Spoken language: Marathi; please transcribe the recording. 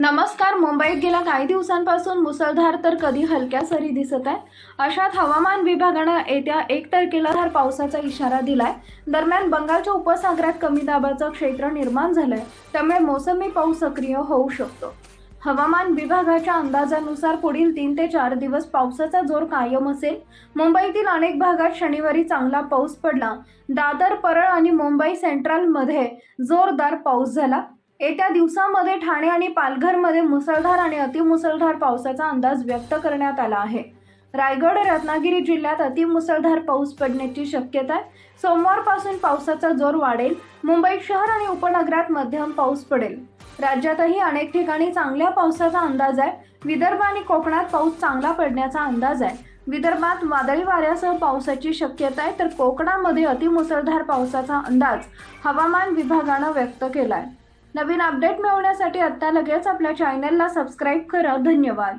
नमस्कार. मुंबईत गेल्या काही दिवसांपासून मुसळधार तर कधी हलक्या सरी दिसत आहे. अशात हवामान विभागाने येत्या 1 तारखेला धार पावसाचा इशारा दिलाय. दरम्यान बंगालच्या उपसागरात कमी दाबाचं क्षेत्र निर्माण झालंय, त्यामुळे मोसमी पाऊस सक्रिय होऊ शकतो. हवामान विभागाच्या अंदाजानुसार पुढील 3 ते 4 दिवस पावसाचा जोर कायम असेल. मुंबईतील अनेक भागात शनिवारी चांगला पाऊस पडला. दादर, परळ आणि मुंबई सेंट्रलमध्ये जोरदार पाऊस झाला. येत्या दिवसांमध्ये ठाणे आणि पालघरमध्ये मुसळधार आणि अतिमुसळधार पावसाचा अंदाज व्यक्त करण्यात आला आहे. रायगड, रत्नागिरी जिल्ह्यात अतिमुसळधार पाऊस पडण्याची शक्यता आहे. सोमवारपासून पावसाचा जोर वाढेल. मुंबई शहर आणि उपनगरात मध्यम पाऊस पडेल. राज्यातही अनेक ठिकाणी चांगल्या पावसाचा अंदाज आहे. विदर्भ आणि कोकणात पाऊस चांगला पडण्याचा अंदाज आहे. विदर्भात वादळी वाऱ्यासह पावसाची शक्यता आहे, तर कोकणामध्ये अतिमुसळधार पावसाचा अंदाज हवामान विभागानं व्यक्त केलाय. नवीन अपडेट मिळवण्यासाठी आता लगेच आपल्या चॅनलला सबस्क्राईब करा. धन्यवाद.